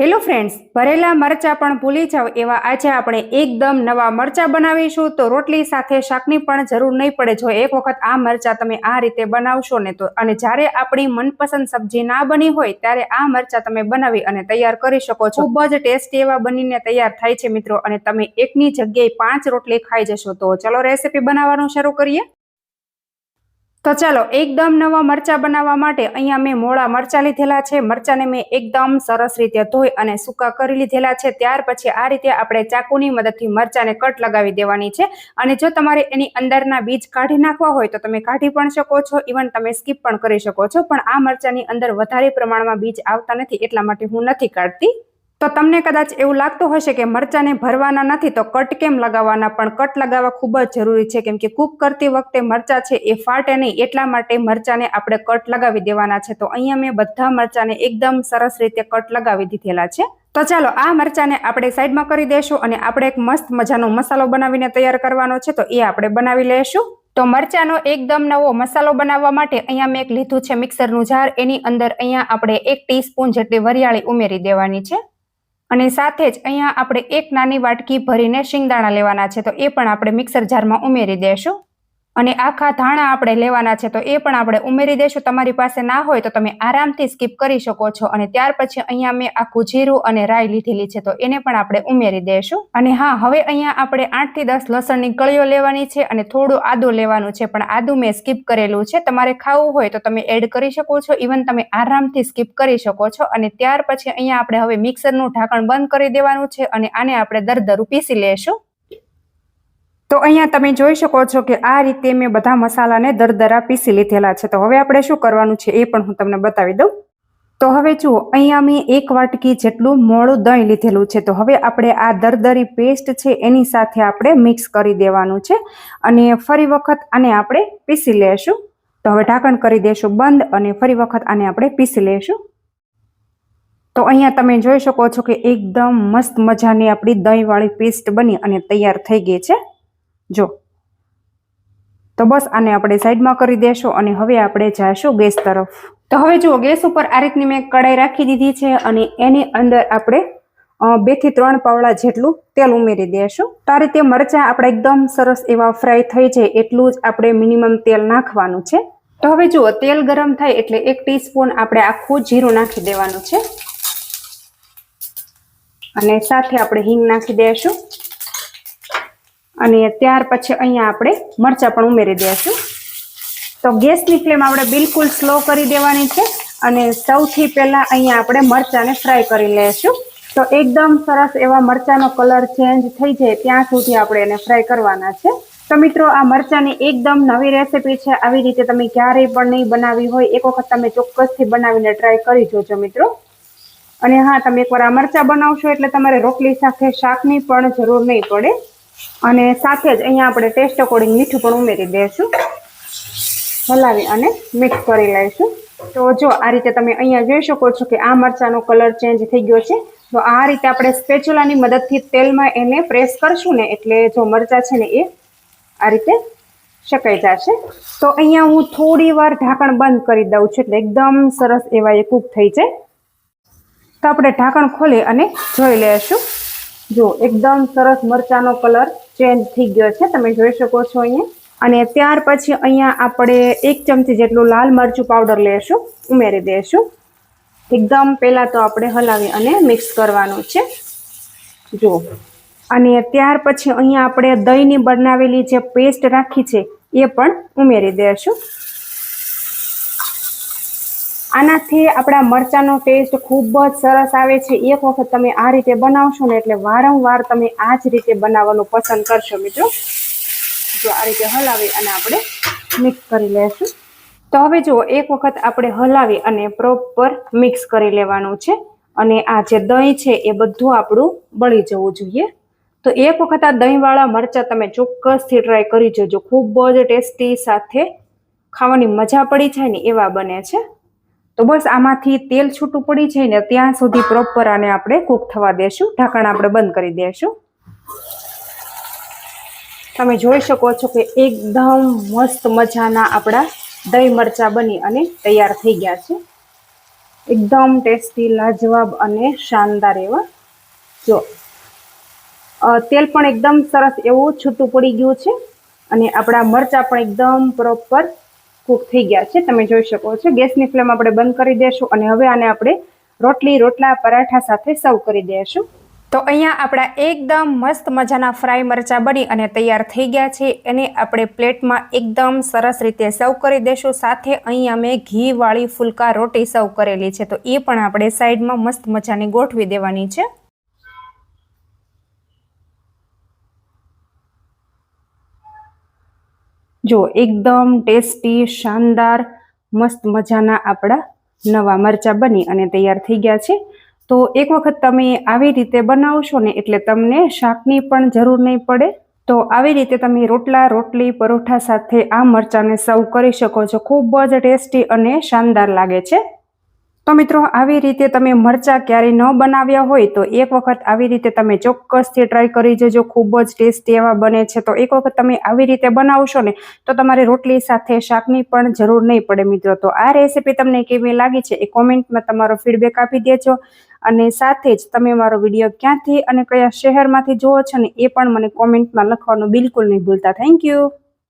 Hello friends, ભરેલા મરચાં પણ ભૂલી જાવ એવા આજે આપણે એકદમ નવા મરચાં બનાવીશું. તો રોટલી સાથે શાકની પણ જરૂર નહીં પડે જો એક વખત આ મરચાં તમે આ રીતે બનાવશો ને તો. અને જ્યારે આપણી મનપસંદ સબ્જી ના બની હોય ત્યારે આ મરચાં તમે બનાવી અને તૈયાર કરી શકો છો. ખૂબ જ ટેસ્ટી એવા બનીને તૈયાર થાય છે મિત્રો, અને તમે એકની જગ્યાએ 5 રોટલી ખાઈ જશો. તો ચલો રેસીપી બનાવવાનું શરૂ કરીએ. તો ચાલો એકદમ નવા મરચાં બનાવવા માટે અહીંયા મેં મોળા મરચાં લીધેલા છે. મરચાંને મેં એકદમ સરસ રીતે ધોઈ અને સૂકા કરી લીધેલા છે. ત્યાર પછી આ રીતે આપણે ચાકુની મદદથી મરચાંને કટ લગાવી દેવાની છે. અને જો તમારે એની અંદરના બીજ કાઢી નાખવા હોય તો તમે કાઢી પણ શકો છો, ઇવન તમે સ્કીપ પણ કરી શકો છો. પણ આ મરચાંની અંદર વધારે પ્રમાણમાં બીજ આવતા નથી એટલા માટે હું નથી કાઢતી. તો તમને કદાચ એવું લાગતું હશે કે મરચાંને ભરવાના નથી તો કટ કેમ લગાવવાના, પણ કટ લગાવવા ખૂબ જ જરૂરી છે, કેમ કે કૂક કરતી વખતે મરચાં છે એ ફાટે નહીં એટલા માટે મરચાંને આપણે કટ લગાવી દેવાના છે. તો અહીંયા મેં બધા મરચાંને એકદમ સરસ રીતે કટ લગાવી દીધેલા છે. તો ચાલો આ મરચાંને આપણે સાઈડમાં કરી દેશું અને આપણે એક મસ્ત મજાનો મસાલો બનાવીને તૈયાર કરવાનો છે, તો એ આપણે બનાવી લેશું. તો મરચાંનો એકદમ નવો મસાલો બનાવવા માટે અહીંયા મેં એક લીધું છે મિક્સરનું જાર. એની અંદર અહીંયા આપણે 1 ટીસ્પૂન જેટલી વરિયાળી ઉમેરી દેવાની છે. અને સાથે જ અહીંયા આપણે 1 નાની વાટકી ભરીને શિંગદાણા લેવાના છે, તો એ પણ આપણે મિક્સર જારમાં ઉમેરી દેશું. અને આખા ધાણા આપણે લેવાના છે, તો એ પણ આપણે ઉમેરી દેશું. તમારી પાસે ના હોય તો તમે આરામથી સ્કીપ કરી શકો છો. અને ત્યાર પછી અહીંયા મેં આખું જીરું અને રાઈ લીધેલી છે, તો એને પણ આપણે ઉમેરી દેશું. અને હા, હવે અહીંયા આપણે 8 થી 10 લસણની કળીઓ લેવાની છે અને થોડું આદું લેવાનું છે, પણ આદું મેં સ્કીપ કરેલું છે. તમારે ખાવું હોય તો તમે એડ કરી શકો છો, ઇવન તમે આરામથી સ્કીપ કરી શકો છો. અને ત્યાર પછી અહીંયા આપણે હવે મિક્સરનું ઢાંકણ બંધ કરી દેવાનું છે અને આને આપણે દરદરું પીસી લેશું. તો અહીંયા તમે જોઈ શકો છો કે આ રીતે મેં બધા મસાલાને દરદરા પીસી લીધેલા છે. તો હવે આપણે શું કરવાનું છે એ પણ હું તમને બતાવી દઉં. તો હવે જુઓ, અહીંયા મેં 1 વાટકી જેટલું મોળું દહીં લીધેલું છે. તો હવે આપણે આ દરદરી પેસ્ટ છે એની સાથે આપણે મિક્સ કરી દેવાનું છે અને ફરી વખત આને આપણે પીસી લેશું. તો હવે ઢાંકણ કરી દેશું બંધ અને ફરી વખત આને આપણે પીસી લેશું. તો અહીંયા તમે જોઈ શકો છો કે એકદમ મસ્ત મજાની આપણી દહીંવાળી પેસ્ટ બની અને તૈયાર થઈ ગઈ છે. જો તો બસ આને આપણે સાઈડમાં કરી દેશું અને હવે આપણે જઈશું ગેસ તરફ. તો હવે જુઓ, ગેસ ઉપર આ રીતની મેં કઢાઈ રાખી દીધી છે અને એની અંદર આપણે 2 થી 3 પાવડા જેટલું તેલ ઉમેરી દેશું. તો આ રીતે મરચાં આપણે એકદમ સરસ એવા ફ્રાય થઈ જાય એટલું જ આપણે મિનિમમ તેલ નાખવાનું છે. તો હવે જુઓ, તેલ ગરમ થાય એટલે 1 ટીસ્પૂન આપણે આખું જીરું નાખી દેવાનું છે અને સાથે આપણે હિંગ નાખી દઈશું. અને ત્યાર પછી અહીંયા આપણે મરચાં પણ ઉમેરી દઈશું. તો ગેસની ફ્લેમ આપણે બિલકુલ સ્લો કરી દેવાની છે અને સૌથી પહેલાં અહીંયા આપણે મરચાંને ફ્રાય કરી લઈશું. તો એકદમ સરસ એવા મરચાંનો કલર ચેન્જ થઈ જાય ત્યાં સુધી આપણે એને ફ્રાય કરવાના છે. તો મિત્રો, આ મરચાંની એકદમ નવી રેસીપી છે. આવી રીતે તમે ક્યારેય પણ નહીં બનાવી હોય, એક વખત તમે ચોક્કસથી બનાવીને ટ્રાય કરી જોજો મિત્રો. અને હા, તમે એકવાર આ મરચાં બનાવશો એટલે તમારે રોટલી સાથે શાકની પણ જરૂર નહીં પડે. અને સાથે જ અહીંયા આપણે ટેસ્ટ અકોર્ડિંગ મીઠું પણ ઉમેરી દઈશું. હલાવી અને મિક્સ કરી લઈશું. તો જો આ રીતે તમે અહીંયા જોઈ શકો છો કે આ મરચાંનો કલર ચેન્જ થઈ ગયો છે. તો આ રીતે આપણે સ્પેચ્યુલાની મદદથી તેલમાં એને પ્રેસ કરશું ને એટલે જો મરચાં છે ને એ આ રીતે શેકાઈ જશે. તો અહીંયા હું થોડી વાર ઢાંકણ બંધ કરી દઉં છું એટલે એકદમ સરસ એવા એ કૂક થઈ જાય. તો આપણે ઢાંકણ ખોલી અને જોઈ લઈશું. જો એકદમ સરસ મરચાંનો કલર ચેન્જ થઈ ગયો છે, તમે જોઈ શકો છો અહીંયા. અને ત્યાર પછી અહીંયા આપણે 1 ચમચી જેટલું લાલ મરચું પાવડર લેશું, ઉમેરી દઈશું. એકદમ પહેલાં તો આપણે હલાવી અને મિક્સ કરવાનું છે. જો અને ત્યાર પછી અહીંયા આપણે દહીંની બનાવેલી જે પેસ્ટ રાખી છે એ પણ ઉમેરી દઈશું. આનાથી આપણા મરચાંનો ટેસ્ટ ખૂબ જ સરસ આવે છે. એક વખત તમે આ રીતે બનાવશો ને એટલે વારંવાર તમે આ જ રીતે બનાવવાનું પસંદ કરશો મિત્રો. જો આ રીતે હલાવી અને આપણે મિક્સ કરી લેશું. તો હવે જુઓ, એક વખત આપણે હલાવી અને પ્રોપર મિક્સ કરી લેવાનું છે. અને આ જે દહીં છે એ બધું આપણું બળી જવું જોઈએ. તો એક વખત આ દહીંવાળા મરચાં તમે ચોક્કસથી ટ્રાય કરી જોજો. ખૂબ જ ટેસ્ટી, સાથે ખાવાની મજા પડી જાય ને એવા બને છે. તો બસ આમાંથી તેલ છૂટું પડી જાય ને ત્યાં સુધી પ્રોપર આને આપણે કૂક થવા દેશું. ઢાંકણ આપણે બંધ કરી દેશું. તમે જોઈ શકો છો કે એકદમ મસ્ત મજાના આપણા દહીં મરચાં બની અને તૈયાર થઈ ગયા છે. એકદમ ટેસ્ટી, લાજવાબ અને શાનદાર એવા. જો તેલ પણ એકદમ સરસ એવું છૂટું પડી ગયું છે અને આપણા મરચાં પણ એકદમ પ્રોપર કૂક થઈ ગયા છે. તમે જોઈ શકો છો. ગેસની ફ્લેમ આપણે બંધ કરી દેશું અને હવે આને આપણે રોટલા, પરાઠા સાથે સર્વ કરી દઈશું. તો અહીંયા આપણા એકદમ મસ્ત મજાના ફ્રાય મરચાં બની અને તૈયાર થઈ ગયા છે. એને આપણે પ્લેટમાં એકદમ સરસ રીતે સર્વ કરી દઈશું. સાથે અહીંયા મેં ઘીવાળી ફુલકા રોટી સર્વ કરેલી છે, તો એ પણ આપણે સાઈડમાં મસ્ત મજાની ગોઠવી દેવાની છે. જો એકદમ ટેસ્ટી, શાનદાર, મસ્ત મજાના આપણા નવા મરચાં બની અને તૈયાર થઈ ગયા છે. તો એક વખત તમે આવી રીતે બનાવશો ને એટલે તમને શાકની પણ જરૂર નહીં પડે. તો આવી રીતે તમે રોટલી, પરોઠા સાથે આ મરચાંને સર્વ કરી શકો છો. ખૂબ જ ટેસ્ટી અને શાનદાર લાગે છે. તો મિત્રો, આવી રીતે તમે મરચાં ક્યારેય ન બનાવ્યા હોય તો એક વખત આવી રીતે તમે ચોક્કસથી ટ્રાય કરી જજો. ખૂબ જ ટેસ્ટી એવા બને છે. તો એક વખત તમે આવી રીતે બનાવશો ને તો તમારે રોટલી સાથે શાકની પણ જરૂર નહીં પડે મિત્રો. તો આ રેસીપી તમને કેવી લાગી છે એ કોમેન્ટમાં તમારો ફીડબેક આપી દેજો. અને સાથે જ તમે મારો વિડીયો ક્યાંથી અને કયા શહેરમાંથી જુઓ છો ને એ પણ મને કોમેન્ટમાં લખવાનું બિલકુલ નહીં ભૂલતા. Thank you.